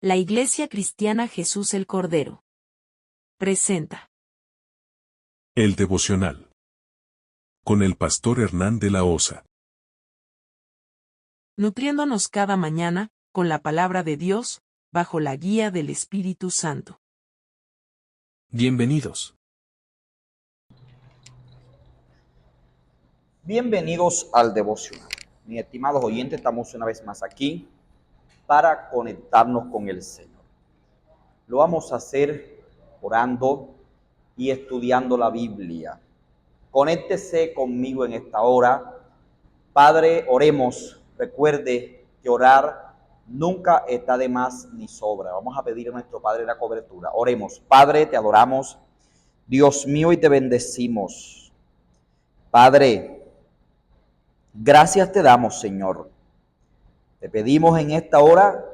La Iglesia Cristiana Jesús el Cordero presenta El devocional con el pastor Hernán de la Osa. Nutriéndonos cada mañana con la palabra de Dios, bajo la guía del Espíritu Santo. Bienvenidos. Bienvenidos al devocional. Mis estimados oyentes, estamos una vez más aquí para conectarnos con el Señor. Lo vamos a hacer orando y estudiando la Biblia. Conéctese conmigo en esta hora. Padre, oremos. Recuerde que orar nunca está de más ni sobra. Vamos a pedir a nuestro Padre la cobertura. Oremos. Padre, te adoramos, Dios mío, y te bendecimos. Padre, gracias te damos, Señor. Te pedimos en esta hora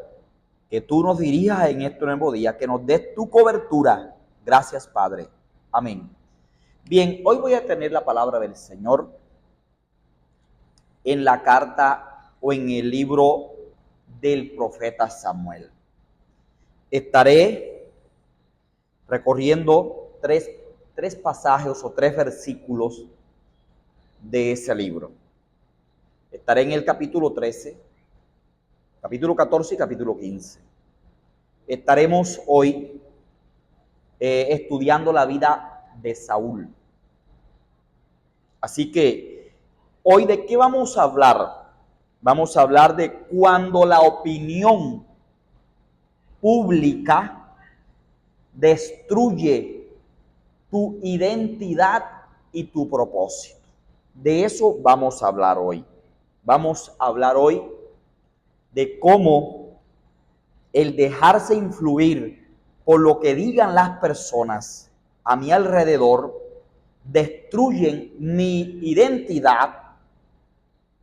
que tú nos dirijas en este nuevo día, que nos des tu cobertura. Gracias, Padre. Amén. Bien, hoy voy a tener la palabra del Señor en la carta o en el libro del profeta Samuel. Estaré recorriendo tres pasajes o tres versículos de ese libro. Estaré en el capítulo 13, capítulo 14 y capítulo 15. Estaremos hoy estudiando la vida de Saúl. Así que, hoy, ¿de qué vamos a hablar? Vamos a hablar de cuando la opinión pública destruye tu identidad y tu propósito. De eso vamos a hablar hoy. Vamos a hablar hoy de cómo el dejarse influir por lo que digan las personas a mi alrededor destruyen mi identidad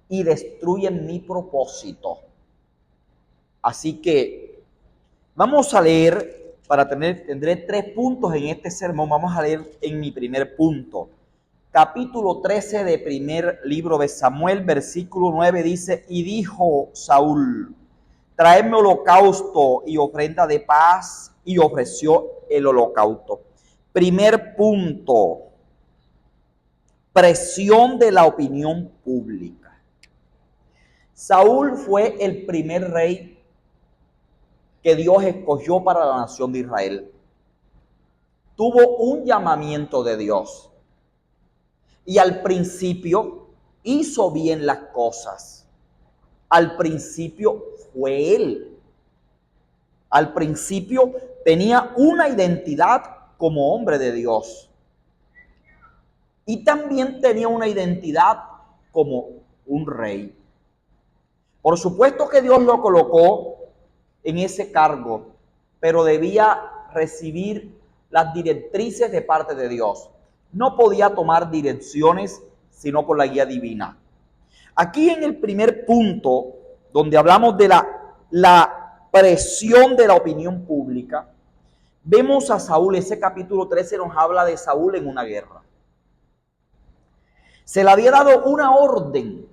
y destruyen mi propósito. Así que vamos a leer, tendré 3 puntos en este sermón. Vamos a leer en mi primer punto. Capítulo 13 de primer libro de Samuel, versículo 9 dice: y dijo Saúl, traedme holocausto y ofrenda de paz, y ofreció el holocausto. Primer punto, presión de la opinión pública. Saúl fue el primer rey que Dios escogió para la nación de Israel. Tuvo un llamamiento de Dios y al principio hizo bien las cosas. Al principio fue él. Al principio tenía una identidad como hombre de Dios. Y también tenía una identidad como un rey. Por supuesto que Dios lo colocó en ese cargo, pero debía recibir las directrices de parte de Dios. No podía tomar direcciones sino por la guía divina. Aquí en el primer punto, donde hablamos de la presión de la opinión pública, vemos a Saúl. Ese capítulo 13 nos habla de Saúl en una guerra. Se le había dado una orden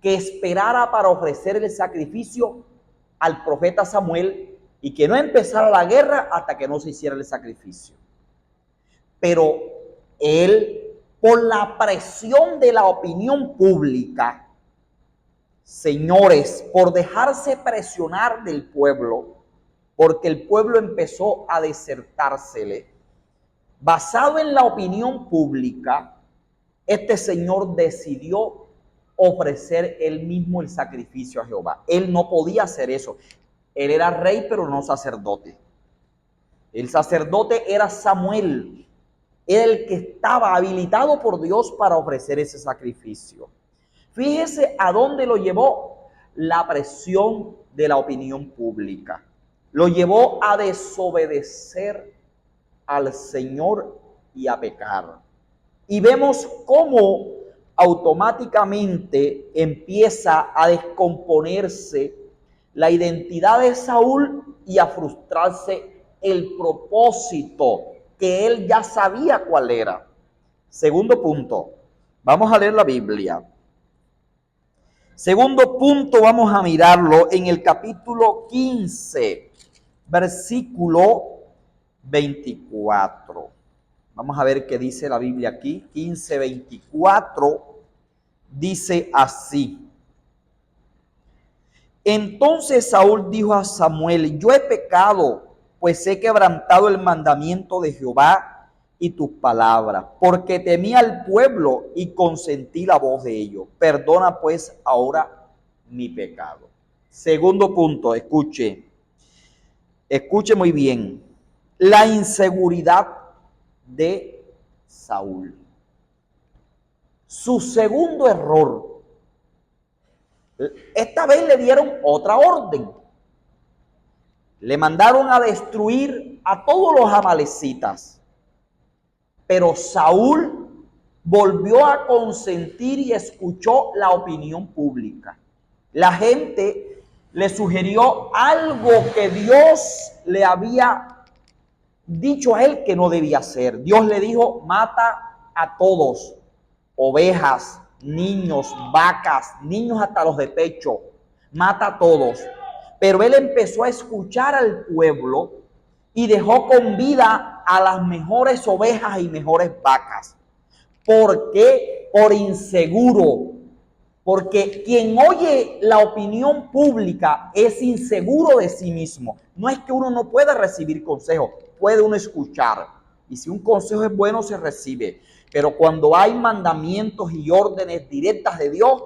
que esperara para ofrecer el sacrificio al profeta Samuel y que no empezara la guerra hasta que no se hiciera el sacrificio. Pero él, por la presión de la opinión pública, señores, por dejarse presionar del pueblo, porque el pueblo empezó a desertársele, basado en la opinión pública, este señor decidió ofrecer él mismo el sacrificio a Jehová. Él no podía hacer eso. Él era rey, pero no sacerdote. El sacerdote era Samuel. Era el que estaba habilitado por Dios para ofrecer ese sacrificio. Fíjese a dónde lo llevó la presión de la opinión pública. Lo llevó a desobedecer al Señor y a pecar. Y vemos cómo automáticamente empieza a descomponerse la identidad de Saúl y a frustrarse el propósito que él ya sabía cuál era. Segundo punto, vamos a leer la Biblia. Segundo punto, vamos a mirarlo en el capítulo 15 versículo 24. Vamos a ver qué dice la Biblia aquí. 15:24 dice así. Entonces Saúl dijo a Samuel: yo he pecado, pues he quebrantado el mandamiento de Jehová y tus palabras, porque temí al pueblo y consentí la voz de ellos. Perdona pues ahora mi pecado. Segundo punto, escuche muy bien. La inseguridad de Saúl. Su segundo error. Esta vez le dieron otra orden. Le mandaron a destruir a todos los amalecitas. Pero Saúl volvió a consentir y escuchó la opinión pública. La gente le sugirió algo que Dios le había dicho a él que no debía hacer. Dios le dijo: mata a todos, ovejas, niños, vacas, niños hasta los de pecho, mata a todos. Pero él empezó a escuchar al pueblo y dejó con vida a las mejores ovejas y mejores vacas. ¿Por qué? Por inseguro. Porque quien oye la opinión pública es inseguro de sí mismo. No es que uno no pueda recibir consejo, puede uno escuchar. Y si un consejo es bueno, se recibe. Pero cuando hay mandamientos y órdenes directas de Dios,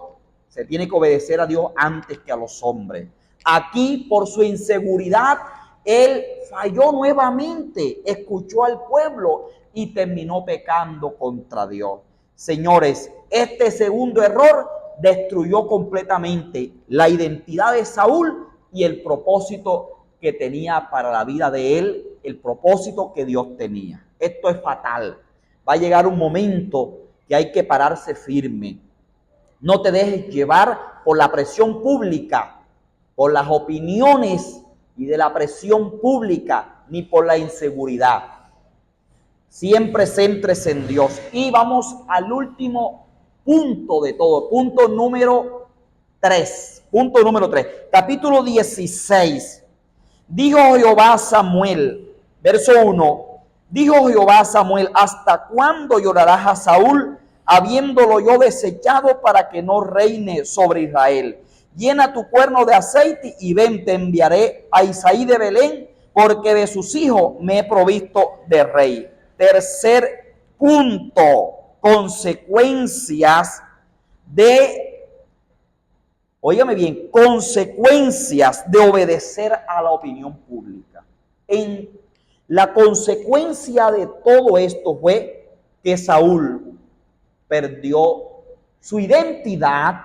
se tiene que obedecer a Dios antes que a los hombres. Aquí, por su inseguridad, él falló nuevamente, escuchó al pueblo y terminó pecando contra Dios. Señores, este segundo error destruyó completamente la identidad de Saúl y el propósito que tenía para la vida de él, el propósito que Dios tenía. Esto es fatal. Va a llegar un momento que hay que pararse firme. No te dejes llevar por la presión pública, por las opiniones y de la presión pública, ni por la inseguridad. Siempre céntrese en Dios. Y vamos al último punto de todo. Punto número 3. Capítulo 16. Dijo Jehová a Samuel, verso 1. Dijo Jehová a Samuel: ¿hasta cuándo llorarás a Saúl, habiéndolo yo desechado para que no reine sobre Israel? Llena tu cuerno de aceite y ven, te enviaré a Isaí de Belén, porque de sus hijos me he provisto de rey. Tercer punto, consecuencias de, óigame bien, consecuencias de obedecer a la opinión pública. La consecuencia de todo esto fue que Saúl perdió su identidad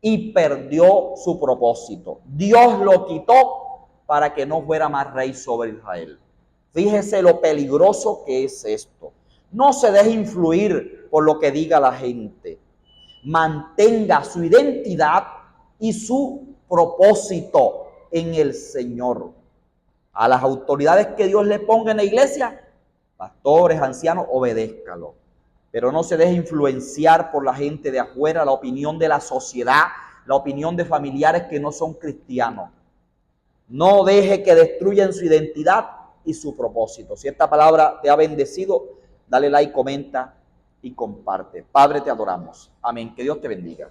y perdió su propósito. Dios lo quitó para que no fuera más rey sobre Israel. Fíjese lo peligroso que es esto. No se deje influir por lo que diga la gente. Mantenga su identidad y su propósito en el Señor. A las autoridades que Dios le ponga en la iglesia, pastores, ancianos, obedézcalo. Pero no se deje influenciar por la gente de afuera, la opinión de la sociedad, la opinión de familiares que no son cristianos. No deje que destruyan su identidad y su propósito. Si esta palabra te ha bendecido, dale like, comenta y comparte. Padre, te adoramos. Amén. Que Dios te bendiga.